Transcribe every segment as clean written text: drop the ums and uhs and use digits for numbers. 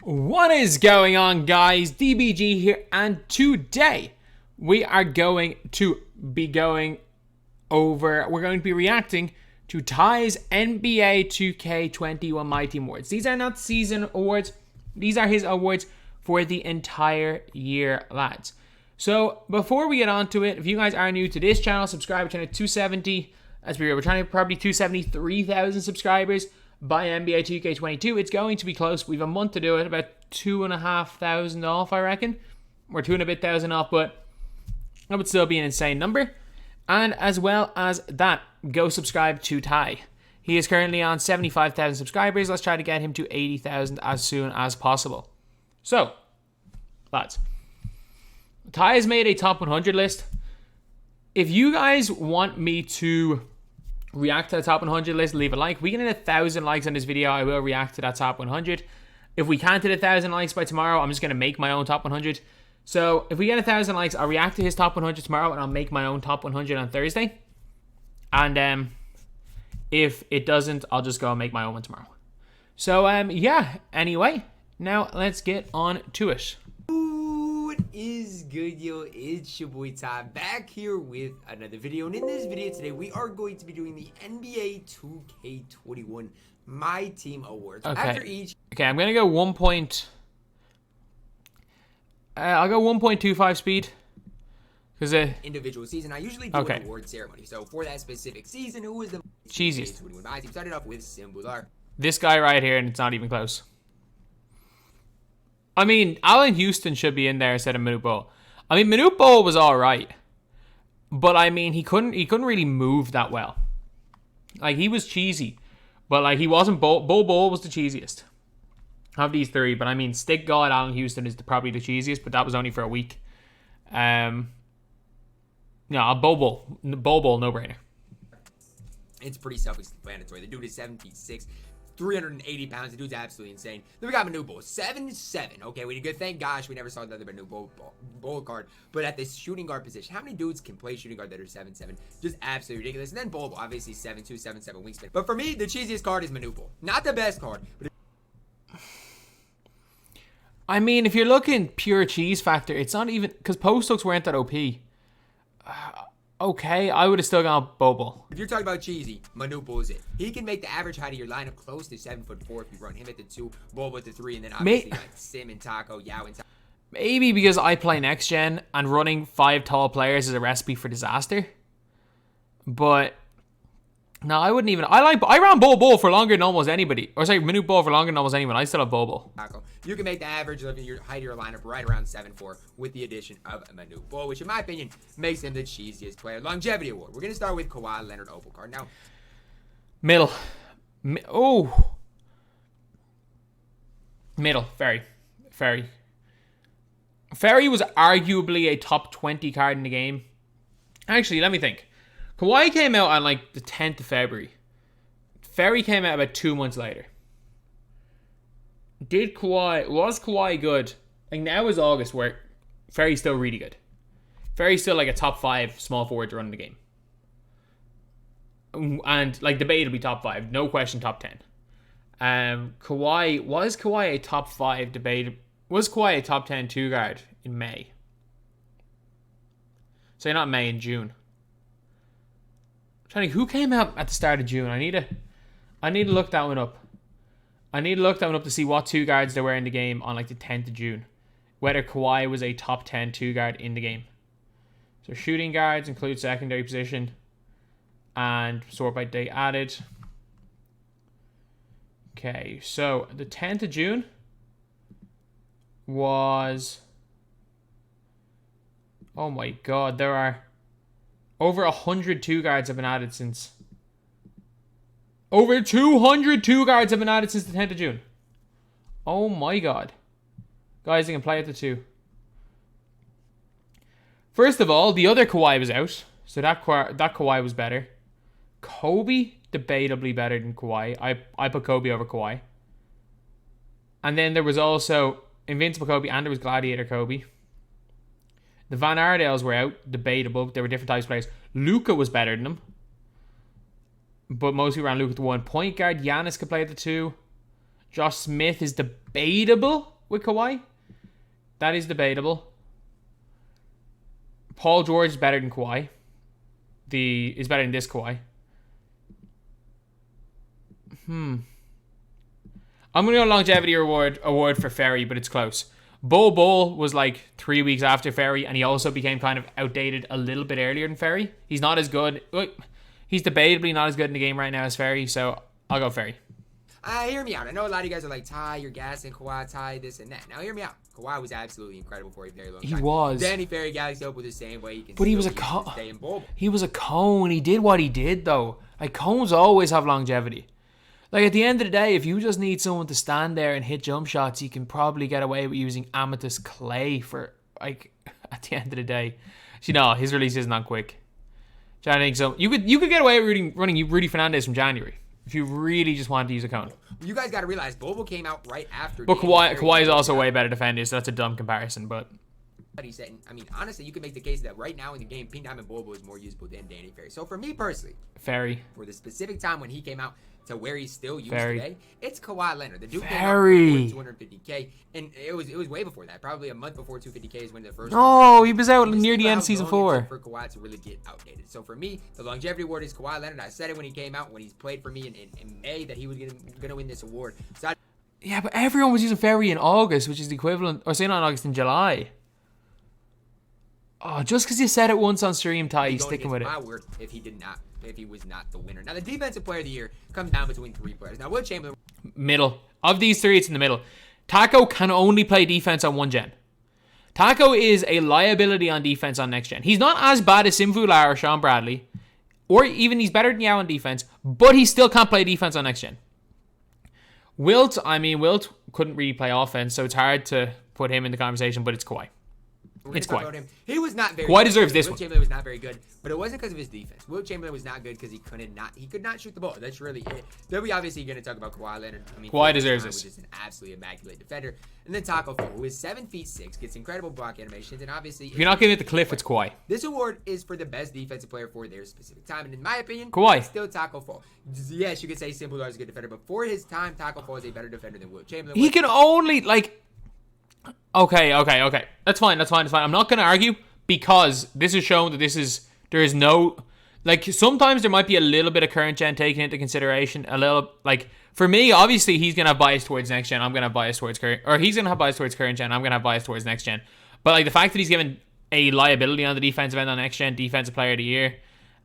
What is going on, guys? DBG here, and today we're going to be reacting to Ty's NBA 2K21 MyTEAM Awards. These are not season awards, these are his awards for the entire year, lads. So before we get on to it, if you guys are new to this channel, subscribe to channel 270. As we're trying to probably 273,000 subscribers by NBA 2K22. It's going to be close. We have a month to do it, about 2,500 off, I reckon. Or 2 and a bit thousand off, but that would still be an insane number. And as well as that, go subscribe to Ty. He is currently on 75,000 subscribers. Let's try to get him to 80,000 as soon as possible. So, lads, Ty has made a top 100 list. If you guys want me to react to the top 100 list, leave a like. We can hit 1,000 likes on this video, I will react to that top 100. If we can't hit 1,000 likes by tomorrow, I'm just going to make my own top 100. So if we get 1,000 likes, I'll react to his top 100 tomorrow, and I'll make my own top 100 on Thursday. And if it doesn't, I'll just go and make my own one tomorrow. So yeah, anyway, now let's get on to it. What is good, yo? It's your boy Ty, back here with another video, and in this video today we are going to be doing the NBA 2K21 MyTEAM Awards. Okay. After each, I'm gonna go I'll go 1.25 speed because individual season, I usually do an award ceremony. So for that specific season, who was the cheesiest? 2K21 MyTEAM? Started off with symbols are this guy right here, and it's not even close. I mean, Allen Houston should be in there instead of Manute Bol. I mean, Manute Bol was all right, but I mean, he couldn't really move that well. Like, he was cheesy, but like, he wasn't. Bol was the cheesiest of these three. But I mean, Stick God Allen Houston is probably the cheesiest, but that was only for a week. No, Bol, no brainer. It's pretty self-explanatory. The dude is 76. 380 pounds. The dude's absolutely insane. Then we got Manute Bol, 7'7". Okay, we did good. Thank gosh we never saw another Manute Bol card. But at the shooting guard position, how many dudes can play shooting guard that are 7'7"? Just absolutely ridiculous. And then Bol, obviously 7'2", 7'7" wingspan. But for me, the cheesiest card is Manute Bol. Not the best card, but I mean, if you're looking pure cheese factor, it's not even, because post looks weren't that OP. Okay, I would have still gone Bol. if you're talking about cheesy, Manute Bol is it. He can make the average height of your lineup close to 7'4" if you run him at the 2, Bol at the 3, and then obviously like Sim and Taco, Yao and Taco. Maybe because I play next gen and running 5 tall players is a recipe for disaster. But no, I wouldn't even. I ran Bol for longer than almost anybody. Or sorry, Manute Bol for longer than almost anyone. I still have Bol. You can make the average of your height of your lineup right around 7'4" with the addition of Manute Bol, which in my opinion makes him the cheesiest player. Longevity award. We're gonna start with Kawhi Leonard OPAL card. Now, middle. Middle. Ferry was arguably a top 20 card in the game. Actually, let me think. Kawhi came out on like the 10th of February. Ferry came out about 2 months later. Was Kawhi good? Like, now is August where Ferry's still really good. Ferry's still like a top 5 small forward to run the game. And like, debatably top 5. No question top 10. Was Kawhi a top 5 debate? Was Kawhi a top 10 2 guard in May? So not May, in June. I'm trying to, who came out at the start of June? I need to look that one up. I need to look that one up to see what 2 guards there were in the game on like the 10th of June. Whether Kawhi was a top 10 2 guard in the game. So shooting guards include secondary position and sort by date added. Okay, so the 10th of June was, oh my god, there are over 100 2 guards have been added since. Over 200 2 guards have been added since the 10th of June. Oh my god. Guys, they can play at the 2. First of all, the other Kawhi was out. So that Kawhi was better. Kobe, debatably better than Kawhi. I put Kobe over Kawhi. And then there was also Invincible Kobe and there was Gladiator Kobe. The Van Ardales were out, debatable. They were different types of players. Luka was better than them. but mostly around Luke at the 1. Point guard, Giannis could play at the 2. Josh Smith is debatable with Kawhi. That is debatable. Paul George is better than Kawhi. Is better than this Kawhi. I'm going to go longevity award for Ferry, but it's close. Bol was like 3 weeks after Ferry, and he also became kind of outdated a little bit earlier than Ferry. He's not as good. He's debatably not as good in the game right now as Ferry, so I'll go Ferry. Hear me out. I know a lot of you guys are like, Ty, you're gassing Kawhi, Ty, this and that. Now, hear me out. Kawhi was absolutely incredible for a very long time. He was. Danny Ferry Galaxy Hope was the same way. But he was a cone. He was a cone. He did what he did, though. Like, cones always have longevity. Like, at the end of the day, if you just need someone to stand there and hit jump shots, you can probably get away with using Amethyst Clay for, like, at the end of the day. You know, his release isn't that quick. I think so. You could get away with running Rudy Fernandez from January if you really just wanted to use a cone. You guys got to realize Bobo came out right after. But Kawhi is also way better defender, so that's a dumb comparison. But he said, I mean, honestly, you can make the case that right now in the game, Pink Diamond Bobo is more usable than Danny Ferry. So for me personally, Ferry, for the specific time when he came out to where he's still used today, it's Kawhi Leonard. The dude came out for 250K, and it was way before that. Probably a month before 250K is when the first. Oh, he was out near the end of season 4. For Kawhi to really get outdated. So for me, the longevity award is Kawhi Leonard. I said it when he came out, when he's played for me in May, that he was gonna win this award. So yeah, but everyone was using Ferry in August, which is the equivalent, or say not in August, in July. Oh, just because you said it once on stream, Ty, he's sticking with it. My word, if he was not the winner. Now, the defensive player of the year comes down between 3 players. Now, Will Chamberlain. Middle. Of these 3, it's in the middle. Taco can only play defense on 1 gen. Taco is a liability on defense on next gen. He's not as bad as Simfular or Sean Bradley, or even he's better than Yao on defense, but he still can't play defense on next gen. Wilt couldn't really play offense, so it's hard to put him in the conversation, but it's Kawhi. It's Kawhi. He was not very Kawhi good. deserves this Will one. Chamberlain was not very good, but it wasn't because of his defense. Will Chamberlain was not good because he could not shoot the ball. That's really it. Then we obviously going to talk about Kawhi Leonard. I mean, Kawhi deserves this. Which is an absolutely immaculate defender. And then Taco Fall, who is 7'6", gets incredible block animations, and obviously if you're not giving it the Cliff, it's Kawhi. This award is for the best defensive player for their specific time, and in my opinion, Kawhi. It's still Taco Fall. Yes, you could say Simple is a good defender, but for his time, Taco Fall is a better defender than Will Chamberlain. He can only like. Okay. That's fine. I'm not going to argue because this has shown that there is no, like, sometimes there might be a little bit of current gen taken into consideration. A little, like, for me, obviously he's going to have bias towards next gen. I'm going to have bias towards current, or he's going to have bias towards current gen. I'm going to have bias towards next gen. But like the fact that he's given a liability on the defensive end on next gen, defensive player of the year,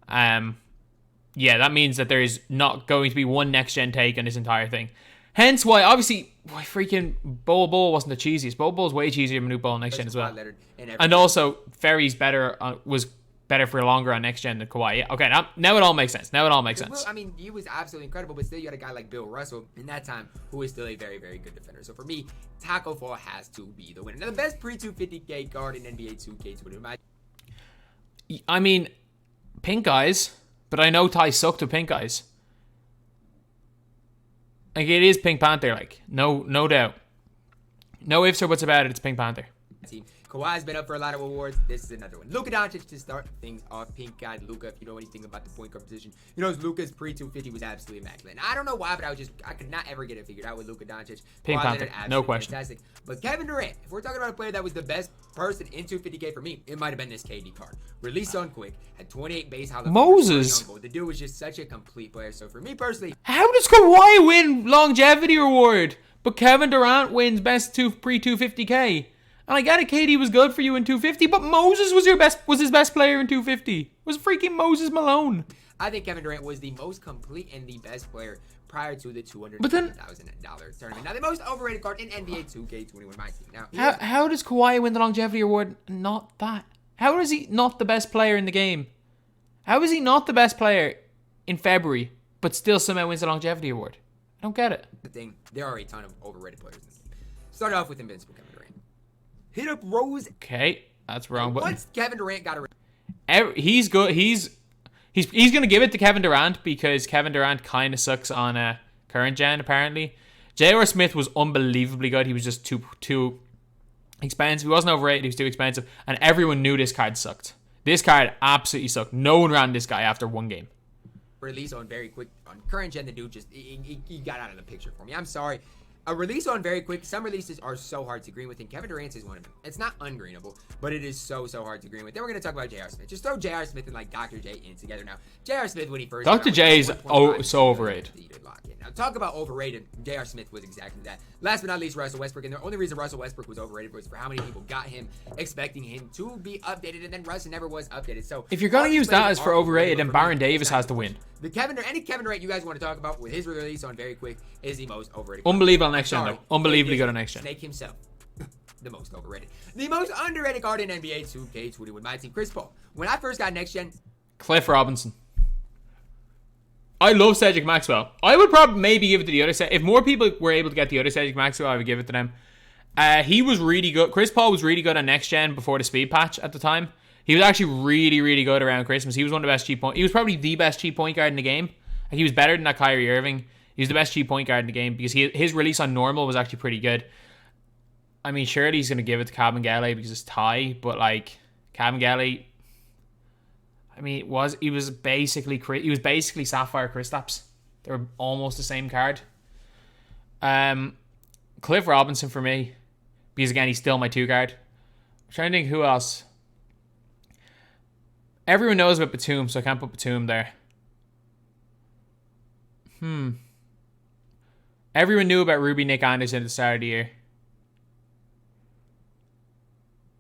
yeah, that means that there is not going to be one next gen take on this entire thing. Hence why, obviously, freaking Bol wasn't the cheesiest. Bol's way cheesier than New Ball on next gen as well. And also, Ferry's was better for longer on next gen than Kawhi. Yeah, okay, now it all makes sense. I mean, he was absolutely incredible, but still you had a guy like Bill Russell in that time who is still a very, very good defender. So for me, Taco Fall has to be the winner. Now, the best pre-250K guard in NBA 2K21. I mean, pink eyes, but I know Ty sucked with pink eyes. Like, it is Pink Panther, like, no doubt. No ifs or buts about it, it's Pink Panther. Kawhi's been up for a lot of awards. This is another one. Luka Doncic to start things off. Pink-eyed Luka, if you know anything about the point guard position. You know, Luka's pre-250 was absolutely immaculate. And I don't know why, but I could not ever get it figured out with Luka Doncic. Pink Panther, no question. Fantastic. But Kevin Durant, if we're talking about a player that was the best person in 250K for me, it might have been this KD card. Released on quick, had 28 base. Moses. The dude was just such a complete player. So for me personally, how does Kawhi win longevity award, but Kevin Durant wins best pre-250K? And I get it, KD was good for you in 250, but Moses was his best player in 250. It was freaking Moses Malone. I think Kevin Durant was the most complete and the best player prior to the $250,000 tournament. Now, the most overrated card in NBA 2K21 MyTEAM. Now, how does Kawhi win the longevity award? Not that. How is he not the best player in the game? How is he not the best player in February, but still somehow wins the longevity award? I don't get it. There are a ton of overrated players. Start off with Invincible Kevin Durant. Hit up Rose. Okay, that's wrong. But once Kevin Durant got he's good. He's gonna give it to Kevin Durant because Kevin Durant kind of sucks on current gen apparently. J.R. Smith was unbelievably good. He was just too expensive. He wasn't overrated. He was too expensive, and everyone knew this card sucked. This card absolutely sucked. No one ran this guy after one game. Release on very quick on current gen. The dude just he got out of the picture for me. I'm sorry. A release on very quick. Some releases are so hard to green with, and Kevin Durant's is one of them. It's not ungreenable, but it is so hard to green with. Then we're going to talk about J.R. Smith. Just throw J.R. Smith and like Dr. J in together now. J.R. Smith, when he first Dr. J is so overrated. Now, talk about overrated. J.R. Smith was exactly that. Last but not least, Russell Westbrook. And the only reason Russell Westbrook was overrated was for how many people got him, expecting him to be updated, and then Russ never was updated. So if you're going to use that as for overrated, then Baron Davis has to win. Any Kevin Durant you guys want to talk about with his release on very quick is the most overrated. Unbelievable next gen, though. Unbelievably good on next gen. Snake himself. The most overrated. The most underrated card in NBA 2K21 MyTEAM, Chris Paul. When I first got next gen, Cliff Robinson. I love Cedric Maxwell. I would probably maybe give it to the other side. If more people were able to get the other Cedric Maxwell, I would give it to them. He was really good. Chris Paul was really good on next gen before the speed patch at the time. He was actually really good around Christmas. He was one of the best cheap point. He was probably the best cheap point guard in the game. He was better than that Kyrie Irving. He was the best cheap point guard in the game because his release on normal was actually pretty good. I mean, surely he's going to give it to Kabengele because it's Ty, but like Kabengele, I mean, he was basically Sapphire Kristaps. They were almost the same card. Cliff Robinson for me, because again, he's still my 2 card. I'm trying to think who else. Everyone knows about Batum, so I can't put Batum there. Everyone knew about Ruby Nick Anderson at the start of the year.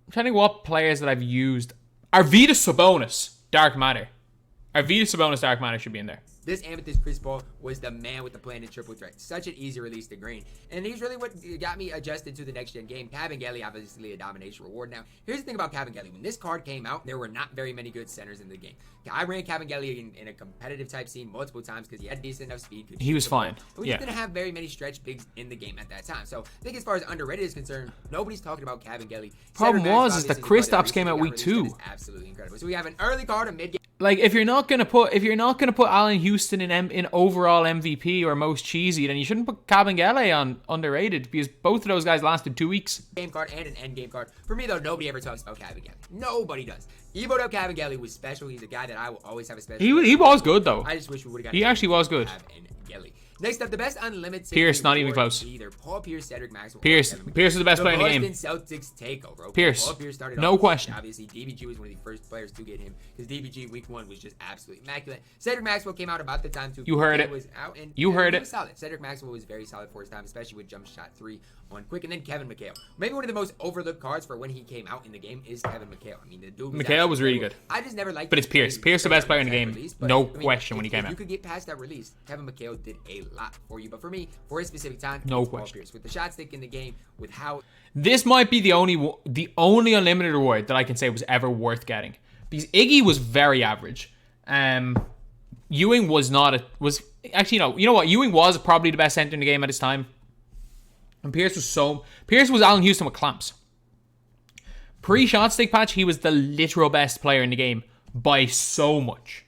I'm trying to think what players that I've used. Arvydas Sabonis, Dark Matter. Arvydas Sabonis, Dark Matter should be in there. This Amethyst Chris Paul was the man with the planned triple threat. Such an easy release to green. And he's really what got me adjusted to the next gen game. Kabengele, obviously a domination reward. Now, here's the thing about Kabengele. When this card came out, there were not very many good centers in the game. I ran Kabengele in a competitive type scene multiple times because he had decent enough speed. He was fine. We just didn't have very many stretch bigs in the game at that time. So I think as far as underrated is concerned, nobody's talking about Kabengele. Problem is that Kristaps came out week 2. Absolutely incredible. So we have an early card, a mid game. Like if you're not gonna put Allen Houston in overall MVP or most cheesy, then you shouldn't put Kabengele on underrated because both of those guys lasted 2 weeks. Game card and an end game card. For me though, nobody ever talks about Kabengele. Nobody does. Evo Kabengele was special. He's a guy that I will always have a special. He was good though. I just wish we would have got. He actually was good. Next up, the best unlimited. Pierce, not even close. Either Paul Pierce, Cedric Maxwell. Pierce is the best player in the game. Boston Celtics takeover. Okay? Pierce. Paul Pierce started no off, question. Obviously, DBG was one of the first players to get him because DBG week 1 was just absolutely immaculate. Cedric Maxwell came out about the time too. You heard it. Was out and you heard he it. Was solid. Cedric Maxwell was very solid for his time, especially with jump shot 3 on quick. And then Kevin McHale. Maybe one of the most overlooked cards for when he came out in the game is Kevin McHale. I mean, the dude. McHale was really good. I just never liked. But it's Pierce. Pierce the best player in the game. No question when he came out. You could get past that release. Kevin McHale did a lot for you, but for me, for a specific time, no question. Pierce. With the shot stick in the game, with how this might be the only unlimited reward that I can say was ever worth getting because Iggy was very average. Ewing was actually you know what, Ewing was probably the best center in the game at his time, and Pierce was Allen Houston with clamps. Pre-shot stick patch, he was the literal best player in the game by so much.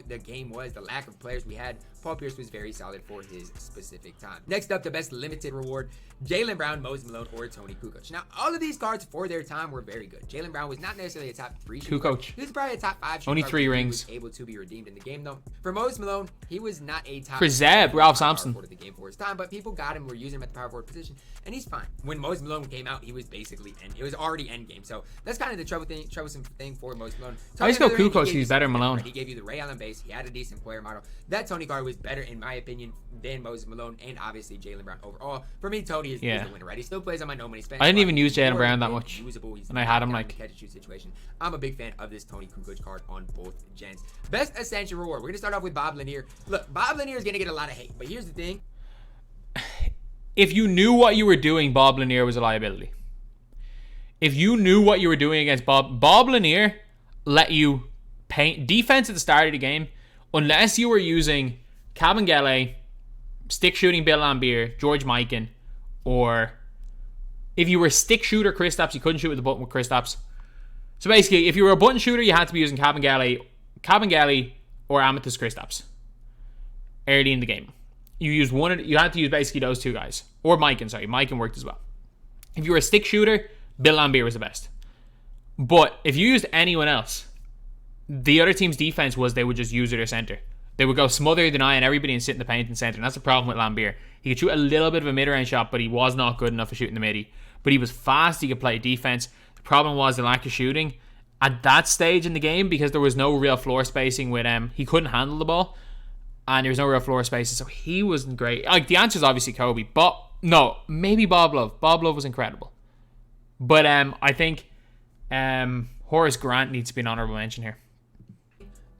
The game was the lack of players we had. Paul Pierce was very solid for his specific time. Next up, the best limited reward, Jaylen Brown, Moses Malone, or Tony Kukoc. Now, all of these cards for their time were very good. Jaylen Brown was not necessarily a top 3 shooter. Kukoc. He was probably a top 5 shooter. Only 3 rings. He was able to be redeemed in the game, though. For Moses Malone, he was not a top... For Zeb, Ralph Sampson. ...the game for his time, but people got him, were using him at the power forward position, and he's fine. When Moses Malone came out, he was basically... It was already endgame, so that's kind of the troublesome thing for Moses Malone. I just go Kukoc, he's better than Malone. He gave you the Ray Allen base. He had a decent player model. That Tony card was better, in my opinion, than Moses Malone and obviously Jaylen Brown overall. For me, Tony is the winner, right? He still plays on my no money spend. I didn't even use Jaylen Brown that much. And I had him like catch and shoot situation. I'm a big fan of this Tony Kukoc card on both gens. Best Ascension reward. We're gonna start off with Bob Lanier. Look, Bob Lanier is gonna get a lot of hate, but here's the thing. If you knew what you were doing, Bob Lanier was a liability. If you knew what you were doing against Bob Lanier let you paint defense at the start of the game, unless you were using Kabengele, stick shooting Bill Laimbeer, George Mikan, or if you were stick shooter Kristaps, you couldn't shoot with the button with Kristaps. So basically, if you were a button shooter, you had to be using Kabengele or Amethyst Kristaps early in the game. You had to use basically those 2 guys. Or Mikan, sorry. Mikan worked as well. If you were a stick shooter, Bill Laimbeer was the best. But if you used anyone else, the other team's defense was they would just use their center. They would go smother, deny, and everybody and sit in the paint and center. And that's the problem with Lambier. He could shoot a little bit of a mid-range shot, but he was not good enough for shooting the midi. But he was fast. He could play defense. The problem was the lack of shooting at that stage in the game, because there was no real floor spacing with him. He couldn't handle the ball, and there was no real floor spacing, so he wasn't great. Like, the answer is obviously Kobe, but no, maybe Bob Love. Bob Love was incredible. But I think Horace Grant needs to be an honorable mention here.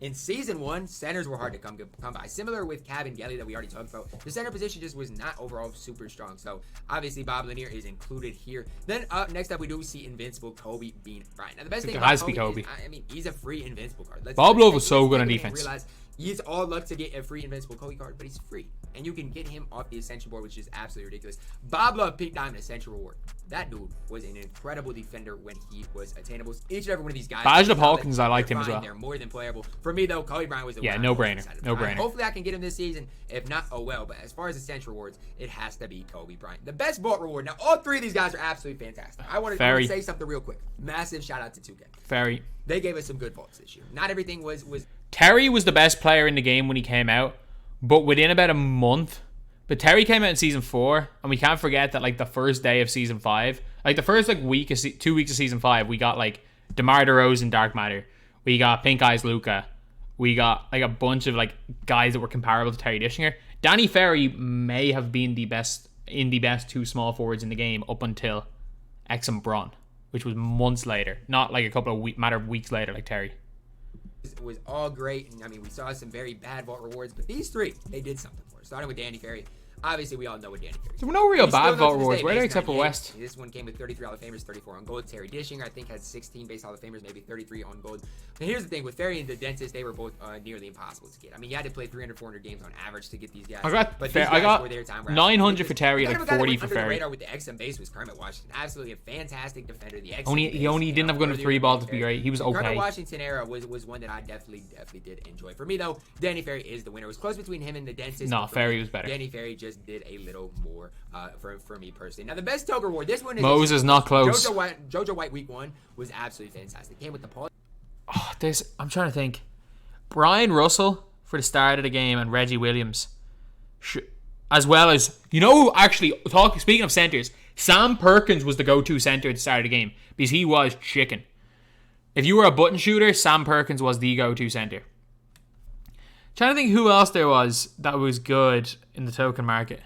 In Season 1, centers were hard to come by. Similar with Cab and Gelly that we already talked about. The center position just was not overall super strong. So, obviously, Bob Lanier is included here. Then, next up, we do see Invincible Kobe Bean Bryant. Now, the best thing about Kobe is, I mean, he's a free Invincible card. Bob Love was so good on defense. Realize he's all luck to get a free Invincible Kobe card, but he's free. And you can get him off the Ascension board, which is absolutely ridiculous. Bob Love peaked on an Ascension reward. That dude was an incredible defender when he was attainable. Each and every one of these guys. Badge of Hawkins, I liked him as well. They're more than playable. For me, though, Kobe Bryant was the no brainer. No brainer. Hopefully, I can get him this season. If not, oh well. But as far as Ascension rewards, it has to be Kobe Bryant. The best vault reward. Now, all three of these guys are absolutely fantastic. I want to say something real quick. Massive shout out to 2K. They gave us some good vaults this year. Not everything was. Terry was the best player in the game when he came out, but within about a month. But Terry came out in Season 4, and we can't forget that, like, the first day of Season 5, like, the first, like, 2 weeks of Season 5, we got, like, DeMar DeRozan, Dark Matter. We got Pink Eyes Luka. We got, like, a bunch of, like, guys that were comparable to Terry Dishinger. Danny Ferry may have been the best two small forwards in the game up until Exum Braun, which was months later. Not, like, a couple of matter of weeks later, like Terry. It was all great, and I mean, we saw some very bad vault rewards, but these three, they did something for us. Starting with Danny Ferry. Obviously, we all know what Danny Ferry is. There were no real bad vault rewards. Where they except for West? This one came with 33 Hall of Famers, 34 on gold. Terry Dishinger, I think, had 16 base Hall of Famers, maybe 33 on gold. And here's the thing. With Ferry and the Dentist, they were both nearly impossible to get. I mean, you had to play 300, 400 games on average to get these guys. I got 900 for Terry, like 40 for Ferry. The radar with the XM base was Kermit Washington. Absolutely a fantastic defender. The he only didn't have good enough 3-ball to be great. He was okay. Kermit Washington era was one that I definitely did enjoy. For me, though, Danny Ferry is the winner. It was close between him and the Dentist. No, Ferry was better. Danny Ferry just did a little more for me personally. Now, the best token reward, this one is Moses, not close. JoJo White week 1 was absolutely fantastic. Came with the Paul. Oh, I'm trying to think. Brian Russell for the start of the game and Reggie Williams. As well as, actually, speaking of centers, Sam Perkins was the go-to center at the start of the game because he was chicken. If you were a button shooter, Sam Perkins was the go-to center. Trying to think who else there was that was good in the token market.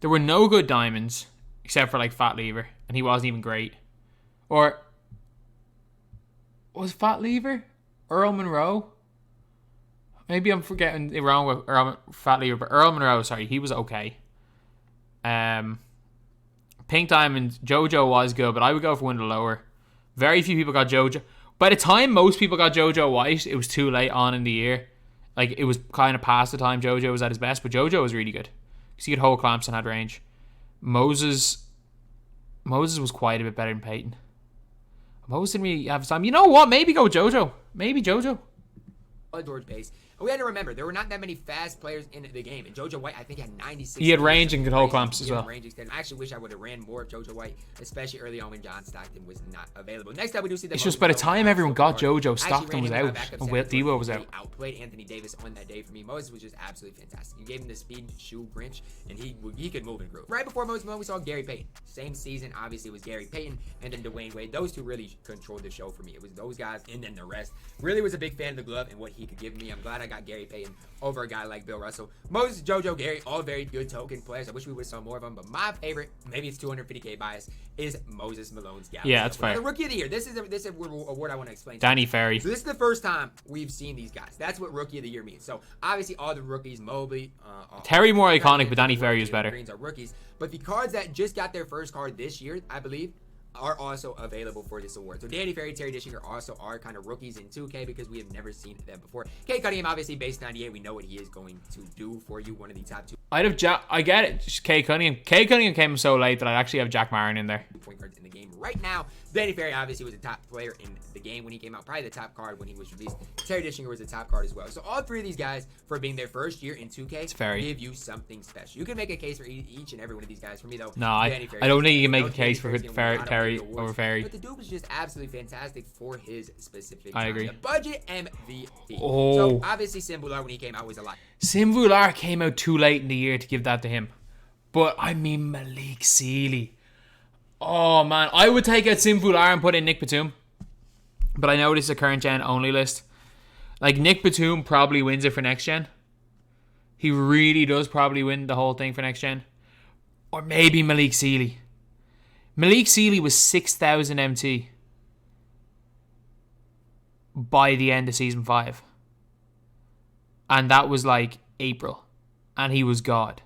There were no good diamonds except for like Fat Lever, and he wasn't even great. Or was Fat Lever Earl Monroe? Maybe I'm forgetting it wrong with Fat Lever, but Earl Monroe, sorry, he was okay. Pink Diamond, JoJo was good, but I would go for one of the lower. Very few people got JoJo. By the time most people got JoJo White, it was too late on in the year. Like, it was kind of past the time JoJo was at his best, but JoJo was really good. Because he could hold clamps and had range. Moses was quite a bit better than Peyton. Moses didn't really have time. You know what? Maybe go JoJo. Maybe JoJo. George Pace. And we had to remember, there were not that many fast players in the game. And JoJo White, I think, had 96. He had range and could hold clamps as well. I actually wish I would have ran more of JoJo White, especially early on when John Stockton was not available. Next up, we do see the... It's just by the time everyone got JoJo, Stockton was out. And DBO was out. Outplayed Anthony Davis on that day for me. Moses was just absolutely fantastic. You gave him the speed shoe Grinch, and he could move and groove. Right before Moses, we saw Gary Payton. Same season, obviously, it was Gary Payton and then Dwayne Wade. Those two really controlled the show for me. It was those guys and then the rest. Really was a big fan of the glove and what he could give me. I'm glad I got Gary Payton over a guy like Bill Russell. Moses, JoJo, Gary, all very good token players. I wish we would have saw more of them, but my favorite, maybe it's 250K bias, is Moses Malone's Galaxy. Yeah, that's fair. The Rookie of the Year. This is a award I want to explain. Danny Ferry. So this is the first time we've seen these guys. That's what Rookie of the Year means. So obviously all the rookies, Mobley, Terry more iconic, but Danny Ferry is better. Greens are rookies, but the cards that just got their first card this year, I believe, are also available for this award. So Danny Ferry, Terry Dishinger also are kind of rookies in 2K because we have never seen them before. Cade Cunningham, obviously base 98. We know what he is going to do for you. One of the top two. I get it. Just Cade Cunningham. Cade Cunningham came so late that I'd actually have Jack Marin in there. Point guards in the game right now. Danny Ferry obviously was a top player in the game when he came out, probably the top card when he was released. Terry Dischinger was the top card as well. So all three of these guys, for being their first year in 2K, give you something special. You can make a case for each and every one of these guys. For me though, no, I don't think you can make a case for Terry over Ferry. But the dude was just absolutely fantastic for his specific I agree. The budget MVP. Oh. So obviously Simbular when he came out was a lot. Simbular came out too late in the year to give that to him. But I mean Malik Sealy. Oh man, I would take out Simbular and put in Nick Batum. But I know this is a current gen only list. Like Nick Batum probably wins it for next gen. He really does probably win the whole thing for next gen. Or maybe Malik Sealy. Malik Sealy was 6,000 MT by the end of Season 5. And that was like April. And he was God.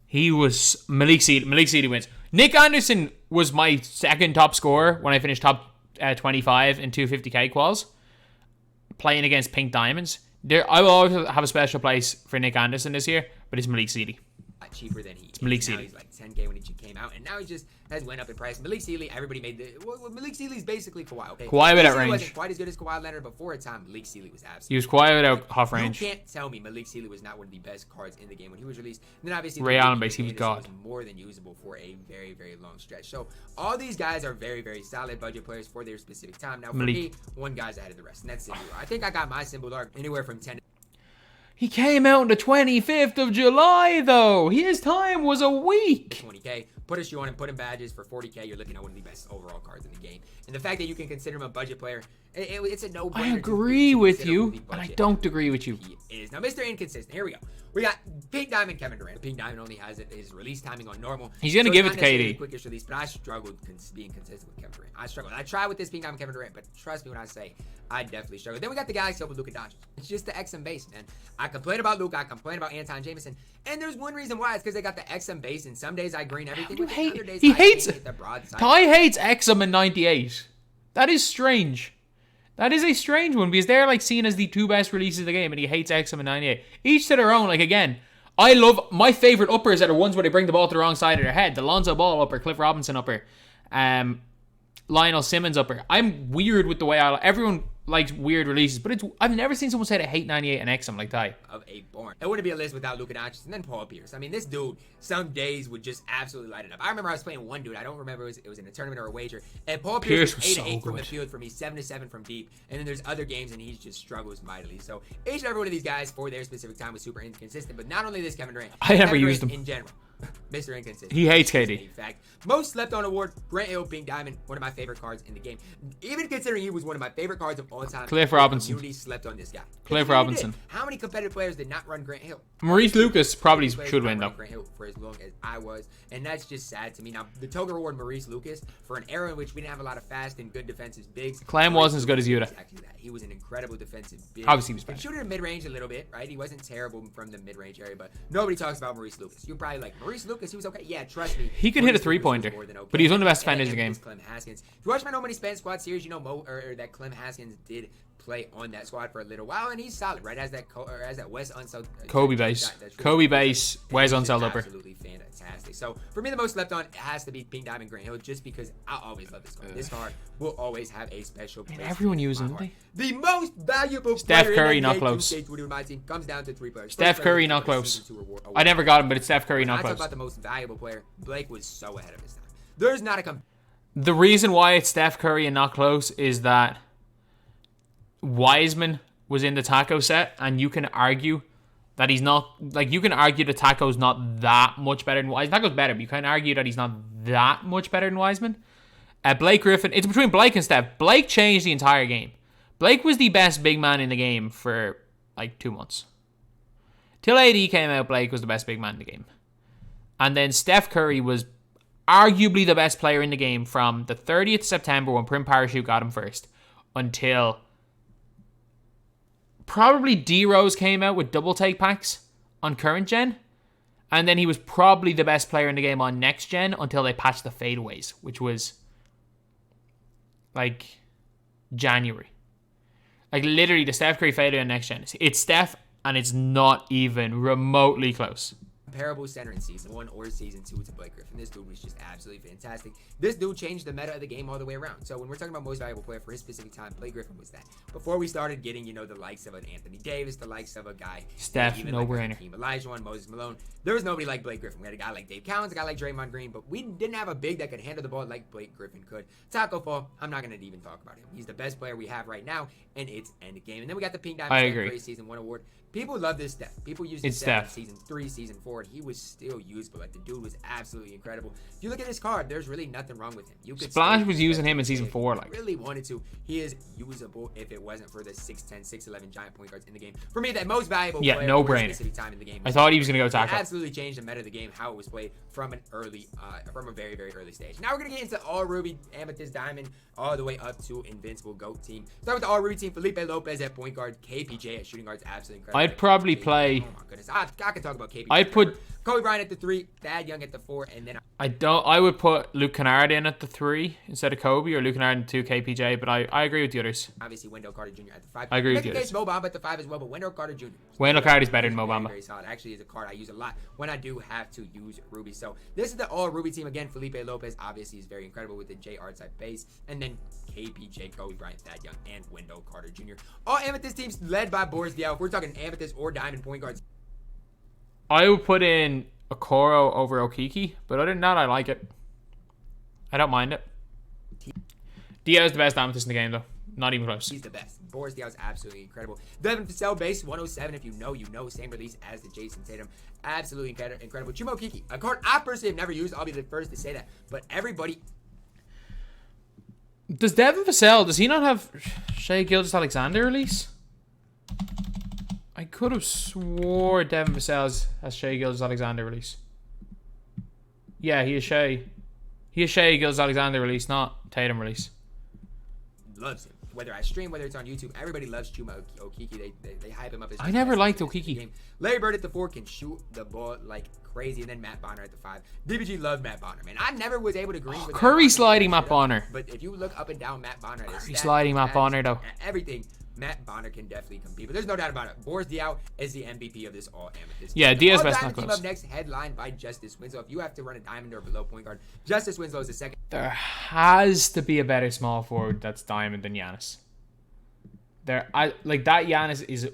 He was... Malik Sealy wins. Nick Anderson was my second top scorer when I finished top 25 in 250k quals. Playing against Pink Diamonds. I will always have a special place for Nick Anderson this year, but it's Malik Sealy. Cheaper than he is. Malik Now Sealy. he's like 10k when he came out, and now he just has went up in price. Malik Sealy, everybody made the... Well, Malik Sealy's basically Kawhi, okay? Kawhi without range. Wasn't quite as good as Kawhi Leonard, but for a time, Malik Sealy was absolutely... He was Kawhi without half range. You can't tell me Malik Sealy was not one of the best cards in the game when he was released. And then obviously... Ray Allen base, he was God. Was more than usable for a very, very long stretch. So all these guys are very, very solid budget players for their specific time. Now for me, one guy's ahead of the rest, and that's Simbular. I think I got my Simbular anywhere from 10 He came out on the 25th of July, though. His time was a week. 20k. Put a shoe on him, put him badges for 40k. You're looking at one of the best overall cards in the game. And the fact that you can consider him a budget player, it's a no-brainer. I agree with you, but I don't agree with you. He is. Now, Mr. Inconsistent. Here we go. We got Pink Diamond Kevin Durant. Pink Diamond only has his release timing on normal. He's going to give it to KD. Quickest release, but I struggled being consistent with Kevin Durant. I struggled. I tried with this Pink Diamond Kevin Durant, but trust me when I say I definitely struggled. Then we got the Galaxy Open Luka Doncic. It's just the XM base, man. I complain about Luka. I complain about Anton Jameson. And there's one reason why. It's because they got the XM base, and some days I green everything. With it. Other days he I hates hate the broadside. Ty hates XM and 98. That is strange. That is a strange one because they're like seen as the two best releases of the game, and he hates XM and 98. Each to their own. Like again, I love my favorite uppers that are ones where they bring the ball to the wrong side of their head. The Lonzo Ball upper, Cliff Robinson upper, Lionel Simmons upper. I'm weird with the way everyone likes weird releases, but I've never seen someone say they hate 98 and XM like Ty. Of a born. It wouldn't be a list without Luka Doncic and then Paul Pierce. I mean, this dude, some days would just absolutely light it up. I remember I was playing one dude. I don't remember it was in a tournament or a wager. And Paul Pierce was 8 of 8 from the field for me, 7 of 7 from deep. And then there's other games and he just struggles mightily. So each and every one of these guys for their specific time was super inconsistent. But not only this Kevin Durant. I never used him in general. Mr. Inconsistent. He hates KD. In fact, most slept on award, Grant Hill, Pink Diamond, one of my favorite cards in the game. Even considering he was one of my favorite cards of all time. Cliff Robinson. Community slept on this guy. Cliff Robinson. How many competitive players did not run Grant Hill? Maurice Lucas probably should win though. Grant Hill for as long as I was, and that's just sad to me. Now, the token reward Maurice Lucas for an era in which we didn't have a lot of fast and good defensive bigs. Clem wasn't as good as Yuta. He was an incredible defensive big. Obviously, he was bad. He shooted in mid-range a little bit, right? He wasn't terrible from the mid-range area, but nobody talks about Maurice Lucas. You're probably like, Maurice Lucas, he was okay. Yeah, trust me. He could hit a three-pointer, but he's one of the best defenders in the game. Clem Haskins. If you watch my No Money Spent Squad series, you know that Clem Haskins did play on that squad for a little while, and he's solid, right? As that Wes Unseld Kobe base, Kobe base, Wes Unseld upper. Absolutely fantastic. So for me, the most slept on has to be Pink Diamond Grant Hill, just because I always love this card. This card will always have a special place. And everyone using it. The most valuable Steph player Curry, in not NBA close. 2K21 MyTEAM comes down to 3 players. Steph Curry, not close. I never got him, but it's Steph Curry, not I close. talk about the most valuable player. Blake was so ahead of his time. There's not a The reason why it's Steph Curry and not close is that Wiseman was in the taco set, and you can argue that he's not, like, you can argue that Taco's not that much better than Wiseman. Taco's better, but you can argue that he's not that much better than Wiseman. Blake Griffin, it's between Blake and Steph. Blake changed the entire game. Blake was the best big man in the game for like 2 months. Till AD came out, Blake was the best big man in the game. And then Steph Curry was arguably the best player in the game from the 30th of September when Prim Parachute got him first until probably D-Rose came out with double take packs on current gen. And then he was probably the best player in the game on next gen until they patched the fadeaways, which was like January. Like literally the Steph Curry fadeaway on next gen. It's Steph and it's not even remotely close. comparable center in season 1 or season 2 to Blake Griffin. This dude was just absolutely fantastic. This dude changed the meta of the game all the way around. So when we're talking about most valuable player for his specific time, Blake Griffin was that. Before we started getting, you know, the likes of an Anthony Davis, the likes of a guy Steph, no brainer. Olajuwon, Moses Malone. There was nobody like Blake Griffin. We had a guy like Dave Cowens, a guy like Draymond Green, but we didn't have a big that could handle the ball like Blake Griffin could. Taco Fall, I'm not going to even talk about him. He's the best player we have right now, and it's end game. And then we got the Pink Diamond Steph Curry Season 1 award. People love this Steph. People use this Steph in season 3, season 4, and he was still usable. Like, the dude was absolutely incredible. If you look at his card, there's really nothing wrong with him. You could Splash was using him in season 4. Like, really wanted to. He is usable if it wasn't for the 6'10", 6'11" giant point guards in the game. For me, that most valuable player no for a brainer. specific time in the game. I thought he was going to go tackle. Absolutely changed the meta of the game, how it was played from a very, very early stage. Now we're going to get into all Ruby, Amethyst, Diamond, all the way up to Invincible GOAT team. Start with the all Ruby team. Felipe Lopez at point guard, KPJ at shooting guards, absolutely incredible. I'd probably play. Oh my goodness, I could talk about KPJ. I'd put Kobe Bryant at the 3, Thad Young at the 4, and then I would put Luke Kennard in at the 3 instead of Kobe, or Luke Kennard in 2 KPJ, but I agree with the others. Obviously Wendell Carter Jr. at the 5. I agree with you. Mo Bamba at the 5 as well, but Wendell Carter Jr. Wendell Carter is better than Mo Bamba. Very solid. Actually, is a card I use a lot when I do have to use Ruby. So this is the all Ruby team again. Felipe Lopez obviously is very incredible with the JR type base, and then KPJ, Kobe Bryant, Thad Young, and Wendell Carter Jr. All Amethyst teams led by Boris Diaw. If we're talking Amethyst or Diamond point guards, I would put in Okoro over Okiki, but other than that, I like it. I don't mind it. Diaw is the best Amethyst in the game, though. Not even close. He's the best. Boris Diaw is absolutely incredible. Devin Vassell base 107. If you know, you know. Same release as the Jason Tatum. Absolutely incredible. Chuma Okeke, a card I personally have never used. I'll be the first to say that. But everybody. Does Devin Vassell, does he not have Shai Gilgeous-Alexander release? I could have swore Devin Vassell has Shai Gilgeous-Alexander release. Yeah, he has Shai. He has Shai Gilgeous-Alexander release, not Tatum release. Loves him. Whether I stream, whether it's on YouTube, everybody loves Chuma Okeke. They hype him up as I never liked Okeke. Larry Bird at the 4 can shoot the ball like crazy, and then Matt Bonner at the 5. DBG loved Matt Bonner, man. I never was able to green with Curry sliding Matt Bonner. But if you look up and down Matt Bonner, Curry sliding Matt Bonner though. Everything. Matt Bonner can definitely compete, but there's no doubt about it. Boris Diaw is the MVP of this all Amethyst. Yeah, Diaz best team knuckles. Up next, headlined by Justice Winslow. If you have to run a diamond or below point guard, Justice Winslow is the second. There has to be a better small forward that's diamond than Giannis. Like that Giannis is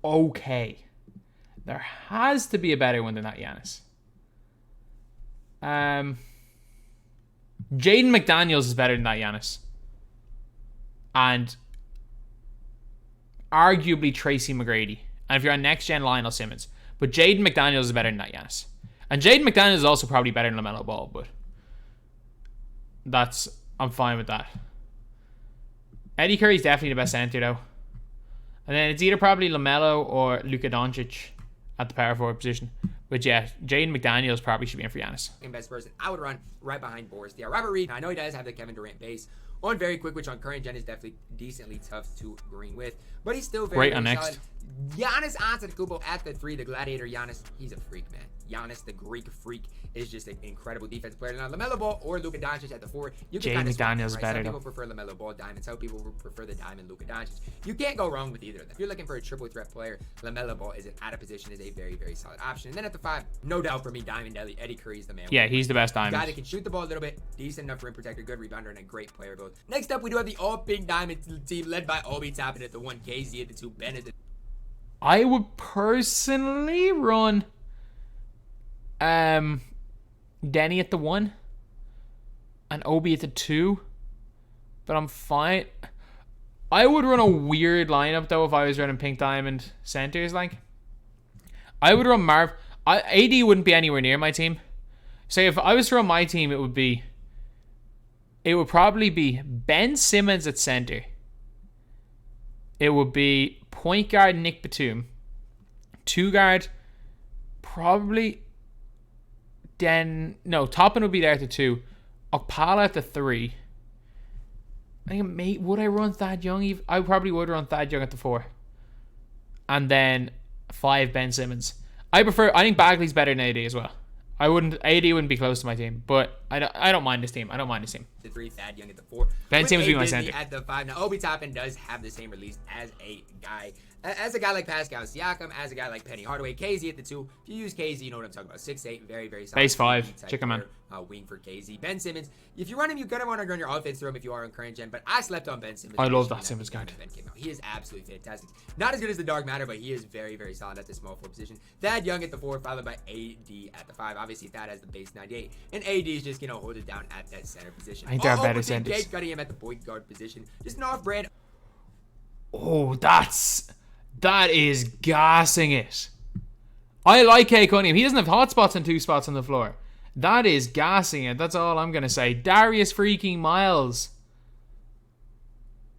okay. There has to be a better one than that Giannis. Jaden McDaniels is better than that Giannis. And arguably Tracy McGrady. And if you're on next gen, Lionel Simmons. But Jaden McDaniels is better than that Giannis. And Jaden McDaniels is also probably better than LaMelo Ball, but I'm fine with that. Eddie Curry's definitely the best center though. And then it's either probably LaMelo or Luka Doncic at the power forward position. But yeah, Jaden McDaniels probably should be in for Giannis. Best person I would run right behind Boris Diaw. Robert Reed, I know he does have the Kevin Durant base on very quick, which on current gen is definitely decently tough to green with, but he's still very, great on very next. solid. Giannis Antetokounmpo at the 3, the Gladiator Giannis. He's a freak, man. Giannis, the Greek freak, is just an incredible defensive player. Now, LaMelo Ball or Luka Doncic at the 4. You can Jaden McDaniels right? better. Some people prefer LaMelo Ball diamond. Some people prefer the diamond Luka Doncic. You can't go wrong with either of them. If you're looking for a triple threat player, LaMelo Ball is out of position is a very, very solid option. And then at the 5, no doubt for me, Diamond Eddie Curry is the man. Yeah, he's the best diamond. Guy that can shoot the ball a little bit, decent enough rim protector, good rebounder, and a great player build. Next up, we do have the all pink diamond team led by Obi Toppin at the 1, KZ at the 2, Ben at the. I would personally run Denny at the 1 and Obi at the 2, but I'm fine. I would run a weird lineup though if I was running pink diamond centers. Like I would run Marv. AD wouldn't be anywhere near my team. So if I was to run my team, it would probably be Ben Simmons at center. It would be point guard Nick Batum, 2 guard probably Toppin would be there at the 2, Okpala at the 3. I think would I run Thad Young? I probably would run Thad Young at the 4, and then 5 Ben Simmons. I think Bagley's better than AD as well. AD wouldn't be close to my team, but I don't mind this team. The 3, Thad Young at the 4. Ben Simmons would be my center. At the 5. Now, Obi Toppin does have the same release as a guy As a guy like Pascal Siakam, as a guy like Penny Hardaway, KZ at the 2. If you use KZ, you know what I'm talking about. 6'8", very, very solid. Base 5, check him out. Wing for KZ. Ben Simmons, if you run him, you're going to want to run your offense through him if you are on current gen, but I slept on Ben Simmons. I love that Simmons card. He is absolutely fantastic. Not as good as the Dark Matter, but he is very, very solid at the small forward position. Thad Young at the 4, followed by AD at the 5. Obviously, Thad has the base 98, and AD is just going to hold it down at that center position. I think there are better centers. Jake cutting him at the point guard position. Just an off-brand. Oh, that is gassing it. I like K Cunningham. He doesn't have hot spots and 2 spots on the floor. That is gassing it. That's all I'm going to say. Darius freaking Miles.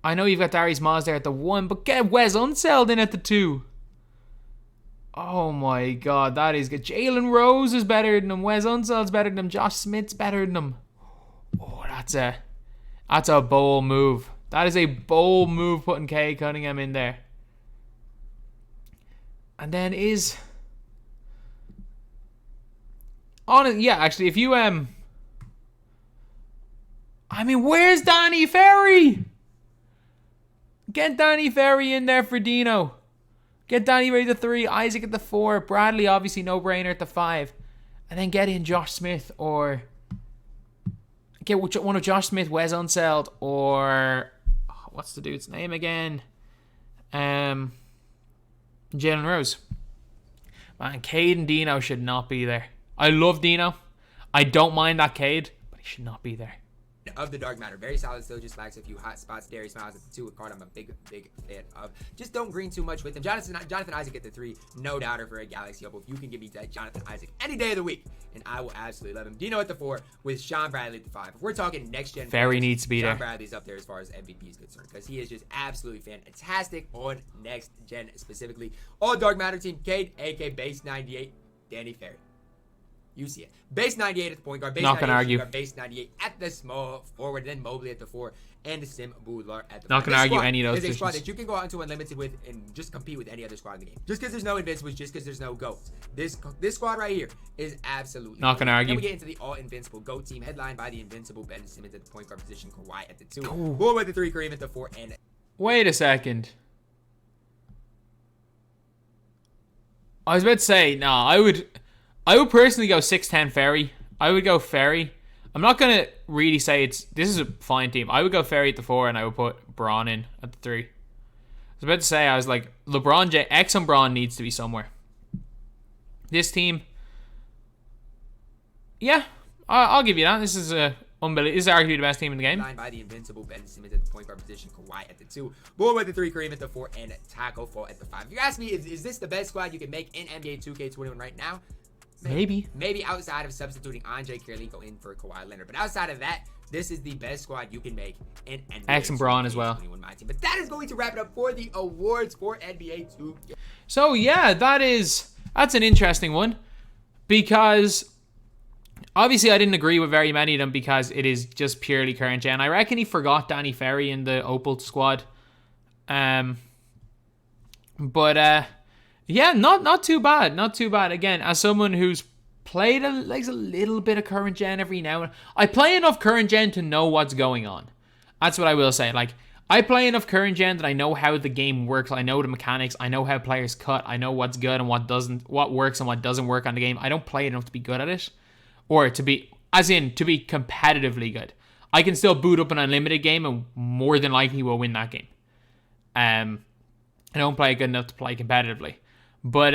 I know you've got Darius Miles there at the 1, but get Wes Unseld in at the 2. Oh my god, that is good. Jalen Rose is better than him. Wes Unseld's better than him. Josh Smith's better than him. Oh, that's a bold move. That is a bold move putting K Cunningham in there. And then actually, if you I mean, where's Danny Ferry? Get Danny Ferry in there for Dino. Get Danny Ferry at the 3, Isaac at the 4, Bradley obviously no brainer at the 5, and then get in Josh Smith or get one of Josh Smith, Wes Unseld, or what's the dude's name again? Jalen Rose. Man, Cade and Dino should not be there. I love Dino. I don't mind that Cade, but he should not be there. Of the Dark Matter, very solid, still just lacks a few hot spots. Darius Miles at the 2, a card I'm a big fan of. Just don't green too much with him. Jonathan Isaac at the 3, no doubter for a Galaxy Opal. If you can give me that Jonathan Isaac any day of the week, and I will absolutely love him. Dino at the 4 with Sean Bradley at the 5. If we're talking next gen, Ferry needs to be there. Sean Bradley's up there as far as MVP is concerned because he is just absolutely fantastic on next gen specifically. All Dark Matter team, Cade, AK base 98, Danny Ferry. You see it. Base 98 at the point guard. Base Not gonna argue. Base 98 at the small forward. Then Mobley at the 4. And Sim Boular at the 5. Not gonna argue any of those is a squad positions. that you can go out into Unlimited with and just compete with any other squad in the game. Just because there's no Invincibles, just because there's no GOATs. This squad right here is absolutely not gonna argue. Then we get into the all-invincible GOAT team, headlined by the invincible Ben Simmons at the point guard position, Kawhi at the 2. Boom at the 3, Kareem at the 4, and wait a second. I was about to say, no, I would personally go 6'10 Ferry. I would go Ferry. I'm not going to really say this is a fine team. I would go Ferry at the 4 and I would put Braun in at the 3. I was about to say, I was like, X and Braun needs to be somewhere. This team, yeah, I'll give you that. This is unbelievable. This is arguably the best team in the game. By the invincible Ben Simmons at the point guard position, Kawhi at the 2, Boom at the 3, Kareem at the 4, and Taco Fall at the 5. If you ask me, is this the best squad you can make in NBA 2K21 right now? Maybe outside of substituting Andre Kirilenko in for Kawhi Leonard. But outside of that, this is the best squad you can make in NBA X and Braun as well. MyTEAM. But that is going to wrap it up for the awards for NBA 2K. So yeah, that's an interesting one. Because obviously I didn't agree with very many of them because it is just purely current gen. I reckon he forgot Danny Ferry in the Opal squad. Yeah, not too bad. Not too bad. Again, as someone who's played a little bit of current gen every now and then. I play enough current gen to know what's going on. That's what I will say. Like, I play enough current gen that I know how the game works. I know the mechanics. I know how players cut. I know what's good and what doesn't, what works and what doesn't work on the game. I don't play enough to be good at it. Or to be competitively good. I can still boot up an unlimited game and more than likely will win that game. I don't play good enough to play competitively. But,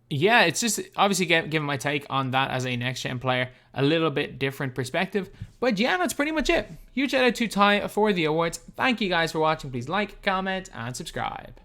yeah, it's just obviously giving my take on that as a next-gen player. A little bit different perspective. But, yeah, that's pretty much it. Huge shout out to Ty for the awards. Thank you guys for watching. Please like, comment, and subscribe.